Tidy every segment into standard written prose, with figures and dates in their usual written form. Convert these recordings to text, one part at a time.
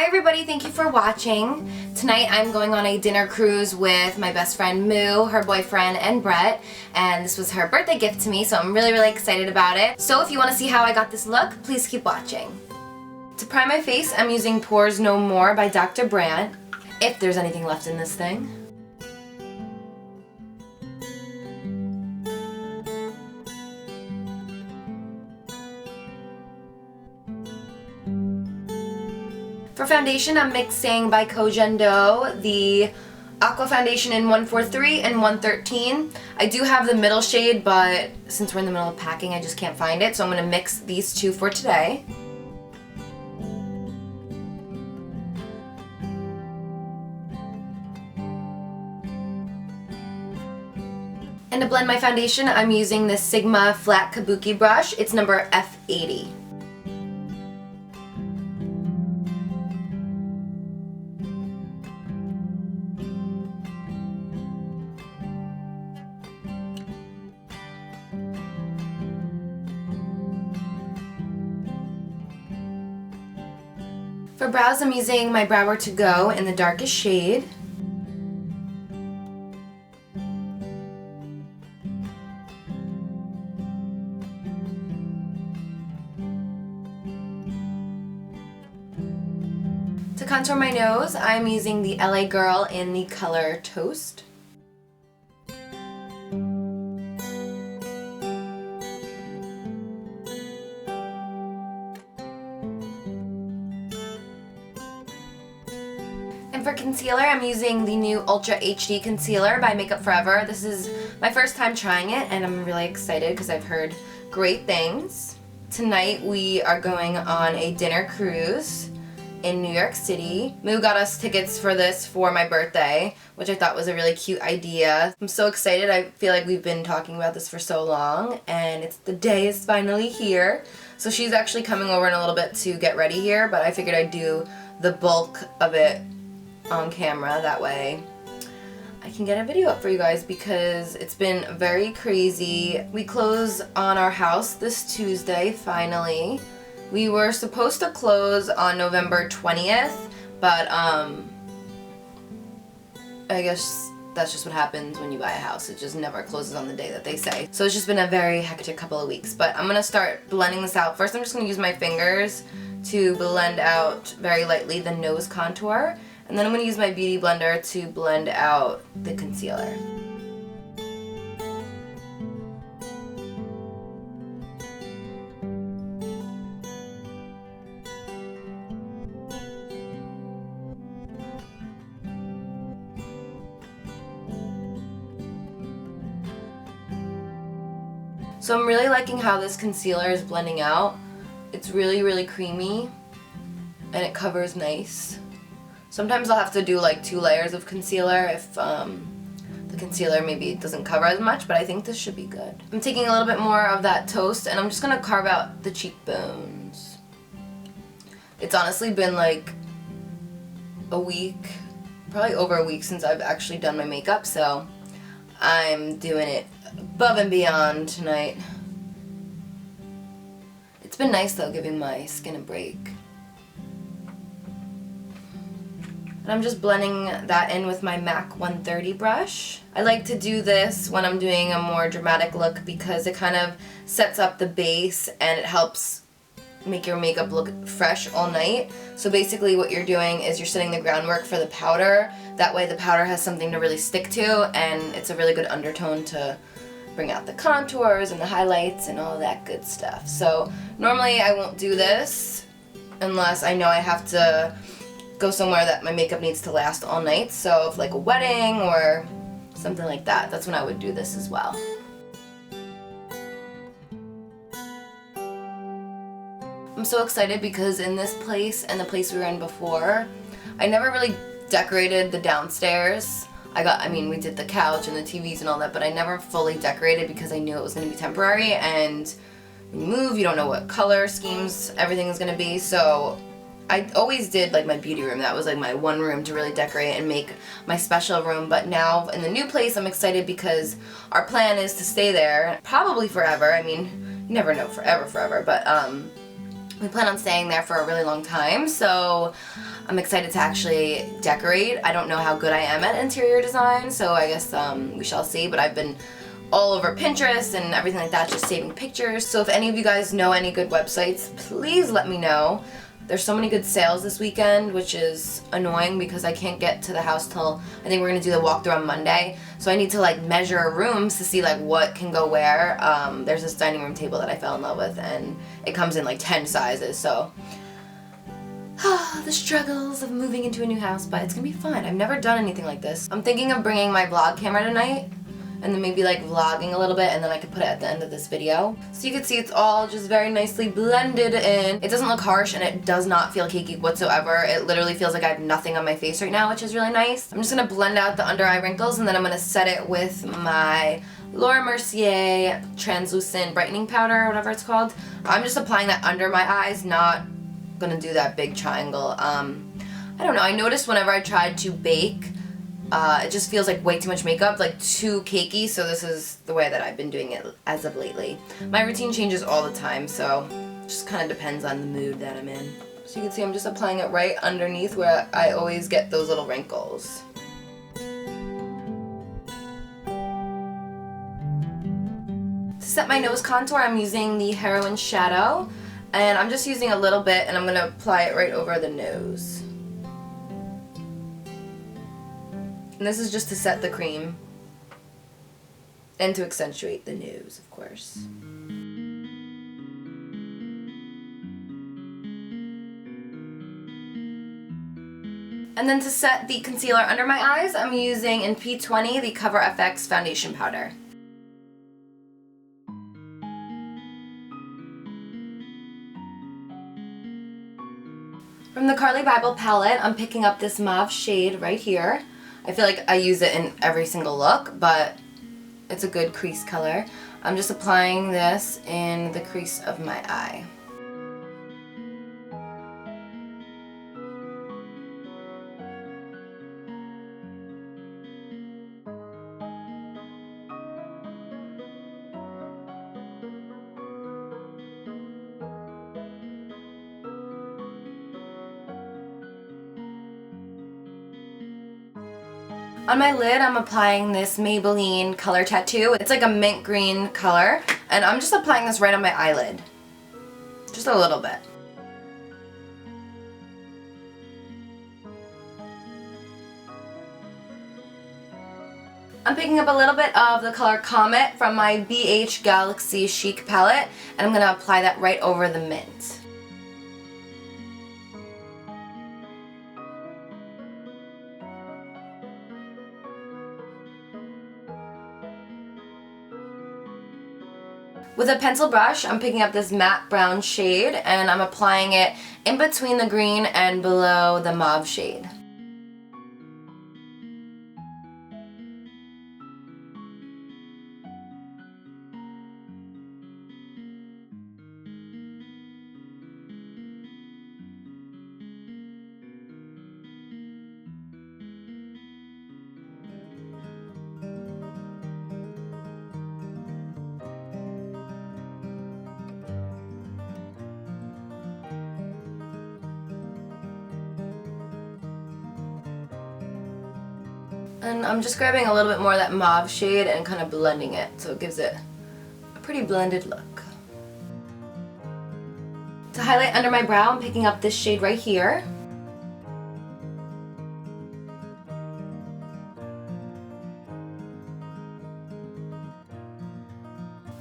Hi everybody, thank you for watching. Tonight I'm going on a dinner cruise with my best friend Moo, her boyfriend, and Brett, and this was her birthday gift to me, so I'm really excited about it. So if you want to see how I got this look, please keep watching. To prime my face, I'm using Pores No More by Dr. Brandt, if there's anything left in this thing. For foundation, I'm mixing by Kojendo the Aqua Foundation in 143 and 113. I do have the middle shade, but since we're in the middle of packing, I just can't find it, so I'm going to mix these two for today. And to blend my foundation, I'm using this Sigma Flat Kabuki brush. It's number F80. For brows, I'm using my Brower To Go in the darkest shade. To contour my nose, I'm using the LA Girl in the color Toast. And for concealer, I'm using the new Ultra HD Concealer by Makeup Forever. This is my first time trying it, and I'm really excited because I've heard great things. Tonight we are going on a dinner cruise in New York City. Moo got us tickets for this for my birthday, which I thought was a really cute idea. I'm so excited. I feel like we've been talking about this for so long, and the day is finally here. So she's actually coming over in a little bit to get ready here, but I figured I'd do the bulk of it on camera, that way I can get a video up for you guys because it's been very crazy. We close on our house this Tuesday, finally. We were supposed to close on November 20th, but I guess that's just what happens when you buy a house. It just never closes on the day that they say. So it's just been a very hectic couple of weeks, but I'm gonna start blending this out. First, I'm just gonna use my fingers to blend out very lightly the nose contour, and then I'm going to use my beauty blender to blend out the concealer. So I'm really liking how this concealer is blending out. It's really creamy and it covers nice. Sometimes I'll have to do like 2 layers of concealer if the concealer maybe doesn't cover as much, but I think this should be good. I'm taking a little bit more of that Toast and I'm just going to carve out the cheekbones. It's honestly been like a week, probably over a week since I've actually done my makeup, so I'm doing it above and beyond tonight. It's been nice though, giving my skin a break. And I'm just blending that in with my MAC 130 brush. I like to do this when I'm doing a more dramatic look because it kind of sets up the base and it helps make your makeup look fresh all night. So basically what you're doing is you're setting the groundwork for the powder. That way the powder has something to really stick to, and it's a really good undertone to bring out the contours and the highlights and all that good stuff. So normally I won't do this unless I know I have to go somewhere that my makeup needs to last all night, so if like a wedding or something like that, that's when I would do this as well. I'm so excited because in this place and the place we were in before, I never really decorated the downstairs. We did the couch and the TVs and all that, but I never fully decorated because I knew it was going to be temporary, and when you move, you don't know what color schemes everything is going to be, so I always did like my beauty room. That was like my one room to really decorate and make my special room. But now in the new place, I'm excited because our plan is to stay there probably forever. I mean, you never know forever, but we plan on staying there for a really long time. So I'm excited to actually decorate. I don't know how good I am at interior design, so I guess we shall see, but I've been all over Pinterest and everything like that, just saving pictures. So if any of you guys know any good websites, please let me know. There's so many good sales this weekend, which is annoying because I can't get to the house till, I think we're gonna do the walkthrough on Monday. So I need to like measure rooms to see like what can go where. There's this dining room table that I fell in love with and it comes in like 10 sizes, so. The struggles of moving into a new house, but it's gonna be fun. I've never done anything like this. I'm thinking of bringing my vlog camera tonight and then maybe like vlogging a little bit, and then I could put it at the end of this video. So you can see it's all just very nicely blended in. It doesn't look harsh and it does not feel cakey whatsoever. It literally feels like I have nothing on my face right now, which is really nice. I'm just gonna blend out the under eye wrinkles and then I'm gonna set it with my Laura Mercier translucent brightening powder or whatever it's called. I'm just applying that under my eyes, not gonna do that big triangle. I don't know, I noticed whenever I tried to bake, it just feels like way too much makeup, like too cakey, so this is the way that I've been doing it as of lately. My routine changes all the time, so it just kind of depends on the mood that I'm in. So you can see I'm just applying it right underneath where I always get those little wrinkles. To set my nose contour, I'm using the Heroin Shadow, and I'm just using a little bit and I'm going to apply it right over the nose. And this is just to set the cream and to accentuate the nose, of course. And then to set the concealer under my eyes, I'm using in P20 the Cover FX foundation powder. From the Carli Bybel palette, I'm picking up this mauve shade right here. I feel like I use it in every single look, but it's a good crease color. I'm just applying this in the crease of my eye. On my lid, I'm applying this Maybelline Color Tattoo. It's like a mint green color, and I'm just applying this right on my eyelid. Just a little bit. I'm picking up a little bit of the color Comet from my BH Galaxy Chic palette, and I'm going to apply that right over the mint. With a pencil brush, I'm picking up this matte brown shade and I'm applying it in between the green and below the mauve shade. And I'm just grabbing a little bit more of that mauve shade and kind of blending it so it gives it a pretty blended look. To highlight under my brow, I'm picking up this shade right here.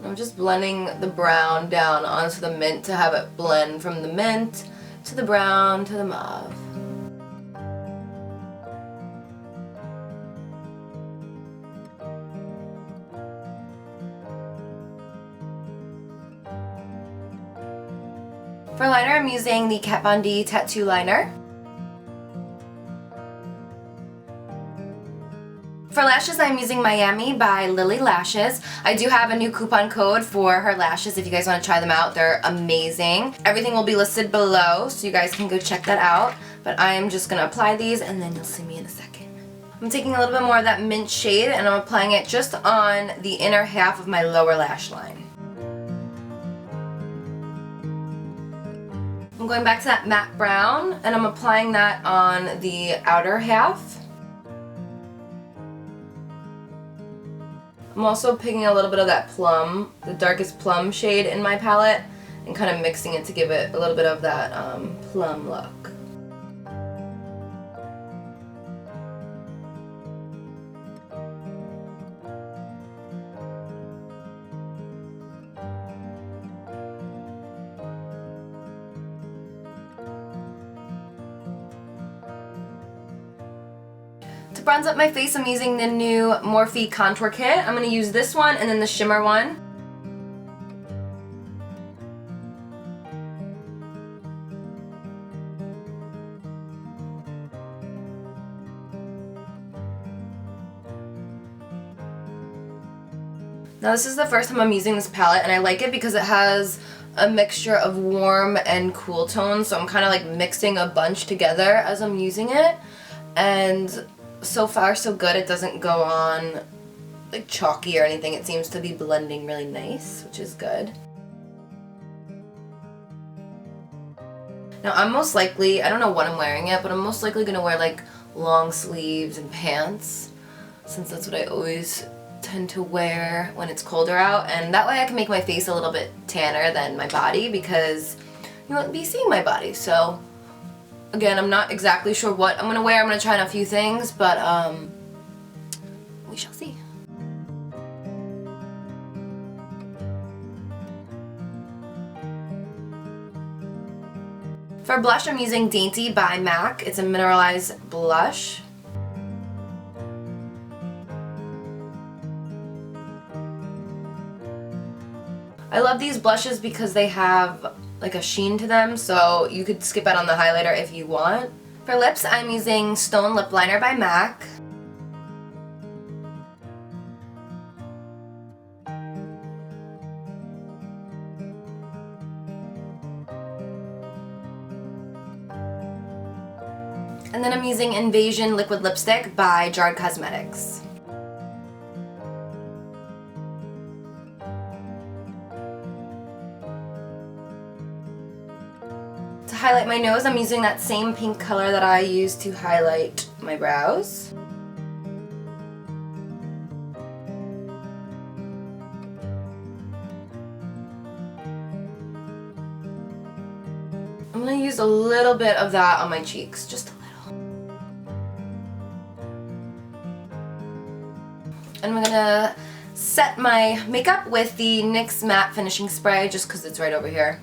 I'm just blending the brown down onto the mint to have it blend from the mint to the brown to the mauve. For liner, I'm using the Kat Von D Tattoo Liner. For lashes, I'm using Miami by Lily Lashes. I do have a new coupon code for her lashes if you guys want to try them out. They're amazing. Everything will be listed below, so you guys can go check that out. But I am just going to apply these, and then you'll see me in a second. I'm taking a little bit more of that mint shade, and I'm applying it just on the inner half of my lower lash line. I'm going back to that matte brown, and I'm applying that on the outer half. I'm also picking a little bit of that plum, the darkest plum shade in my palette, and kind of mixing it to give it a little bit of that plum look. To bronze up my face, I'm using the new Morphe Contour Kit. I'm going to use this one and then the shimmer one. Now this is the first time I'm using this palette, and I like it because it has a mixture of warm and cool tones, so I'm kind of like mixing a bunch together as I'm using it, and so far so good. It doesn't go on like chalky or anything. It seems to be blending really nice, which is good. Now I'm most likely, I don't know what I'm wearing yet, but I'm most likely going to wear like long sleeves and pants, since that's what I always tend to wear when it's colder out, and that way I can make my face a little bit tanner than my body, because you won't be seeing my body. So again, I'm not exactly sure what I'm gonna wear. I'm gonna try on a few things, but we shall see. For blush, I'm using Dainty by MAC. It's a mineralized blush. I love these blushes because they have like a sheen to them, so you could skip out on the highlighter if you want. For lips, I'm using Stone Lip Liner by MAC. And then I'm using Invasion Liquid Lipstick by Jarred Cosmetics. To highlight my nose, I'm using that same pink color that I used to highlight my brows. I'm going to use a little bit of that on my cheeks, just a little. And I'm going to set my makeup with the NYX Matte Finishing Spray, just because it's right over here.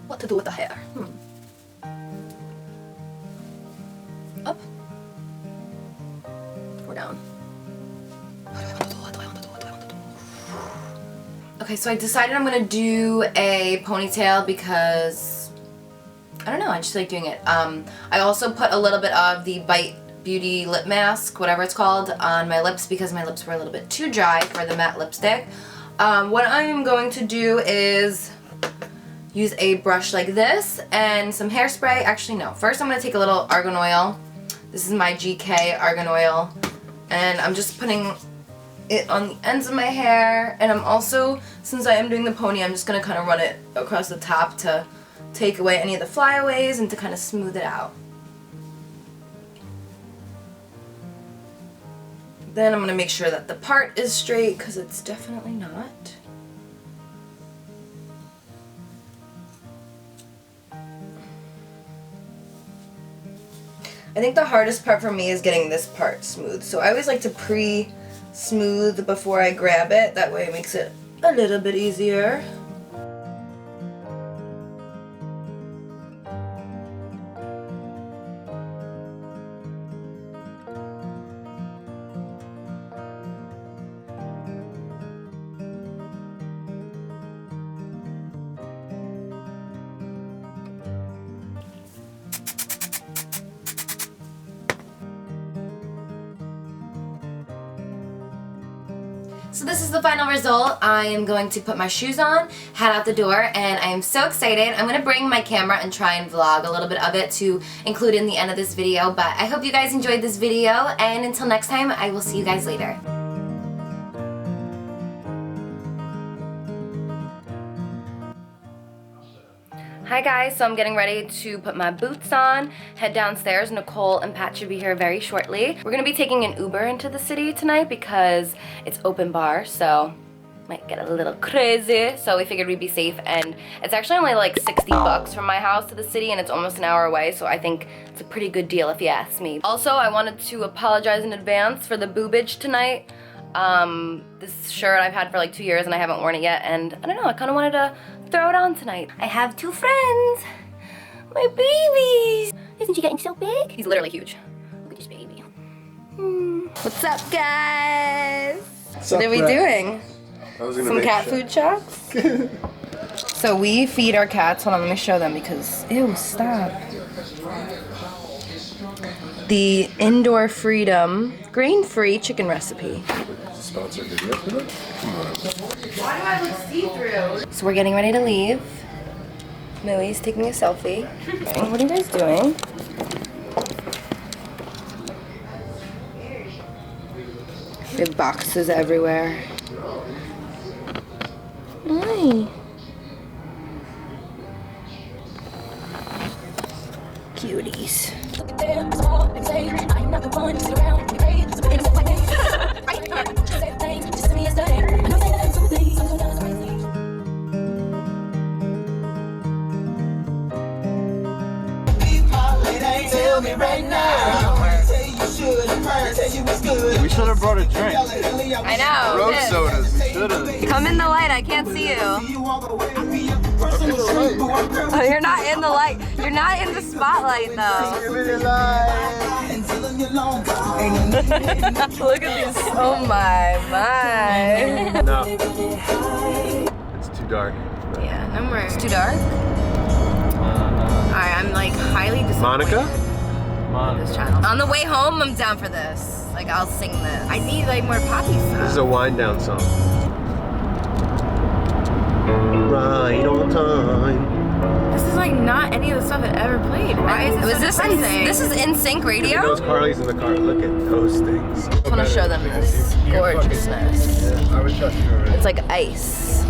What to do with the hair? Up or down? Okay, so I decided I'm gonna do a ponytail because I don't know, I just like doing it. I also put a little bit of the Bite Beauty lip mask, whatever it's called, on my lips because my lips were a little bit too dry for the matte lipstick. What I'm going to do is use a brush like this and some hairspray. Actually, no. First, I'm going to take a little argan oil. This is my GK argan oil. And I'm just putting it on the ends of my hair. And I'm also, since I am doing the pony, I'm just going to kind of run it across the top to take away any of the flyaways and to kind of smooth it out. Then I'm going to make sure that the part is straight because it's definitely not. I think the hardest part for me is getting this part smooth. So I always like to pre-smooth before I grab it. That way it makes it a little bit easier. So So this is the final result. I am going to put my shoes on, head out the door, and I am so excited. I'm going to bring my camera and try and vlog a little bit of it to include in the end of this video, but I hope you guys enjoyed this video, and until next time, I will see you guys later. Hi guys, so I'm getting ready to put my boots on, head downstairs. Nicole and Pat should be here very shortly. We're gonna be taking an Uber into the city tonight because it's open bar, so might get a little crazy. So we figured we'd be safe, and it's actually only like 60 bucks from my house to the city, and it's almost an hour away, so I think it's a pretty good deal if you ask me. Also, I wanted to apologize in advance for the boobage tonight. This shirt I've had for like 2 years and I haven't worn it yet, and I don't know, I kind of wanted to throw it on tonight. I have 2 friends, my babies. Isn't she getting so big? He's literally huge. Look at this baby. What's up, guys? What are we doing? Some cat food shots? So we feed our cats. Hold on, let me show them because, ew, stop. The Indoor Freedom grain-free chicken recipe. Sponsor video for that? Come on. Why do I look see-through? So we're getting ready to leave. Millie's taking a selfie. What are you guys doing? We have boxes everywhere. Hi. Cuties. We should have brought a drink. I know. Road sodas. We should have. Come in the light. I can't see you. Oh, you're not in the light. You're not in the spotlight though. Look at this. Oh my. No. It's too dark. Yeah, no more. It's too dark? Alright, I'm like highly disappointed. Monica? This channel. On the way home, I'm down for this. Like, I'll sing this. I need like more poppy stuff. This is a wind down song. Right on time. This is like not any of the stuff I ever played. Why is this so depressing? This is NSYNC radio? Those Carli's in the car. Look at those things. I want to show them this gorgeousness. Yeah, I would trust you already. It's like ice.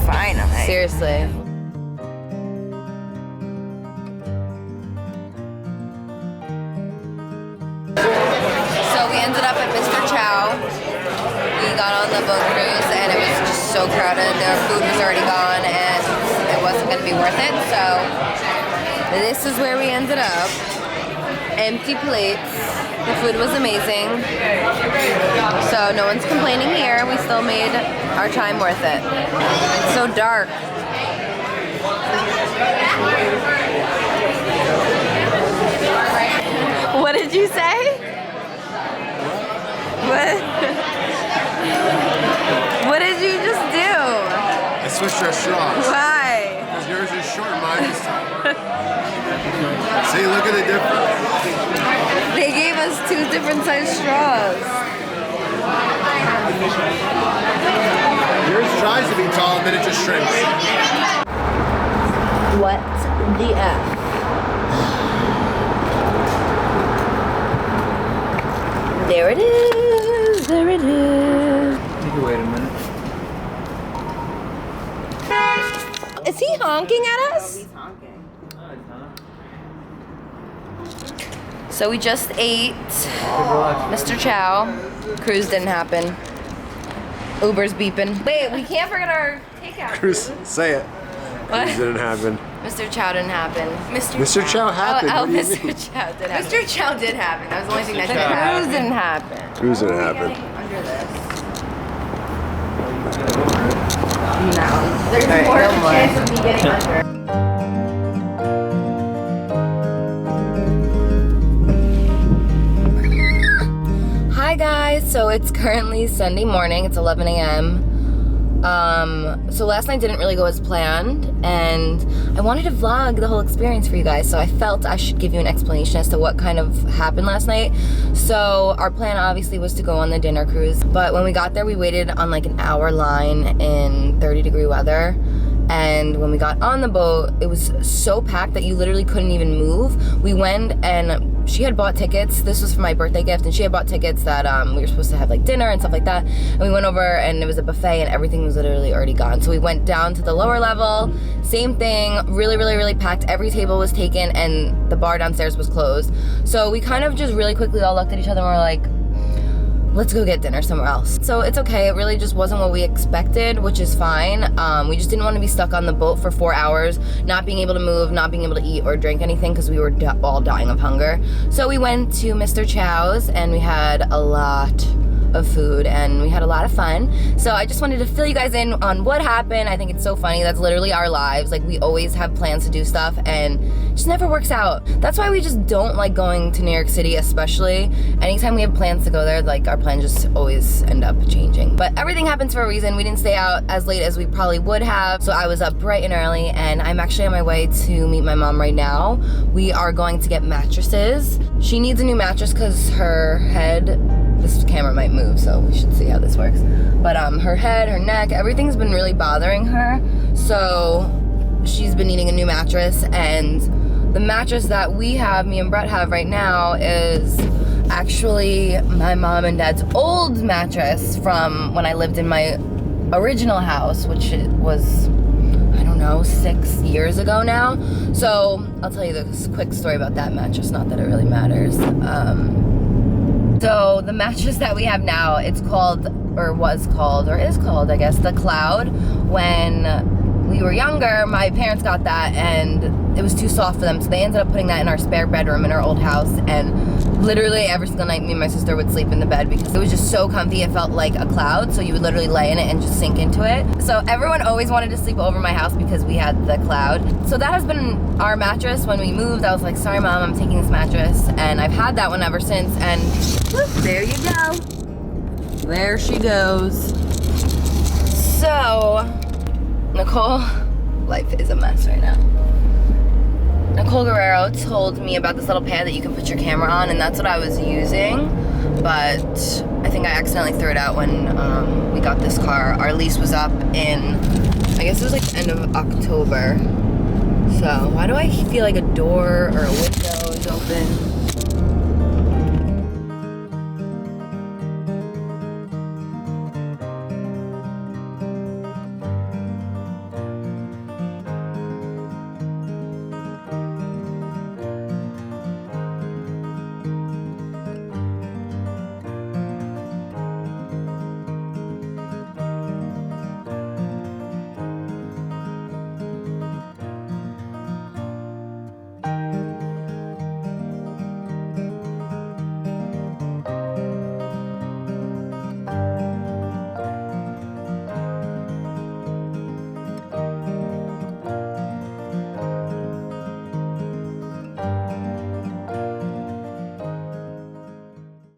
Finally. Seriously. So we ended up at Mr. Chow. We got on the boat cruise and it was just so crowded. Their food was already gone and it wasn't going to be worth it. So this is where we ended up. Empty plates. The food was amazing. So no one's complaining here. We still made our time worth it. It's so dark. What did you say? What did you just do? I switched our straws. Why? Because yours is short and mine is tall. See, look at the difference. They gave us 2 different size straws. Yours tries to be tall and then it just shrinks. What the F? There it is. There it is. You can wait a minute. Is he honking at us? He's honking. So we just ate Mr. Chow. Cruise didn't happen. Uber's beeping. Wait, we can't forget our takeout. Chris, say it. What? It didn't happen. Mr. Chow didn't happen. Mr. Chow happened. Oh, What do you Mr. mean? Chow did happen. Mr. Chow did happen. That was the only thing that didn't happen. Cruise didn't happen. Cruise didn't happen. Under this. No. There's Alright, more no of a more. chance of me getting under. Hi guys, so it's currently Sunday morning. It's 11 a.m. So last night didn't really go as planned, and I wanted to vlog the whole experience for you guys, so I felt I should give you an explanation as to what kind of happened last night. So our plan obviously was to go on the dinner cruise, but when we got there we waited on like an hour line in 30-degree weather. And when we got on the boat, it was so packed that you literally couldn't even move. We went and she had bought tickets. This was for my birthday gift, and she had bought tickets that we were supposed to have like dinner and stuff like that. And we went over and it was a buffet and everything was literally already gone. So we went down to the lower level, same thing, really packed. Every table was taken and the bar downstairs was closed. So we kind of just really quickly all looked at each other and were like, let's go get dinner somewhere else. So it's okay, it really just wasn't what we expected, which is fine. We just didn't want to be stuck on the boat for 4 hours, not being able to move, not being able to eat or drink anything because we were all dying of hunger. So we went to Mr. Chow's and we had a lot of food and we had a lot of fun. So I just wanted to fill you guys in on what happened. I think it's so funny. That's literally our lives. Like, we always have plans to do stuff and it just never works out. That's why we just don't like going to New York City, especially. Anytime we have plans to go there, like, our plans just always end up changing. But everything happens for a reason. We didn't stay out as late as we probably would have. So I was up bright and early and I'm actually on my way to meet my mom right now. We are going to get mattresses. She needs a new mattress because her head, this camera might move, so we should see how this works. But her head, her neck, everything's been really bothering her. So she's been needing a new mattress, and the mattress that we have, me and Brett have right now, is actually my mom and dad's old mattress from when I lived in my original house, which was, I don't know, 6 years ago now. So I'll tell you this quick story about that mattress, not that it really matters. So the mattress that we have now, it's called, or was called, or is called, I guess, the Cloud. When we were younger, my parents got that and it was too soft for them, so they ended up putting that in our spare bedroom in our old house, and literally every single night me and my sister would sleep in the bed because it was just so comfy. It felt like a cloud, so you would literally lay in it and just sink into it. So everyone always wanted to sleep over my house because we had the Cloud. So that has been our mattress. When we moved, I was like, sorry mom, I'm taking this mattress, and I've had that one ever since, and whoop, there you go. There she goes. So, Nicole, life is a mess right now. Nicole Guerrero told me about this little pad that you can put your camera on, and that's what I was using, but I think I accidentally threw it out when we got this car. Our lease was up in, I guess it was like the end of October. So why do I feel like a door or a window is open?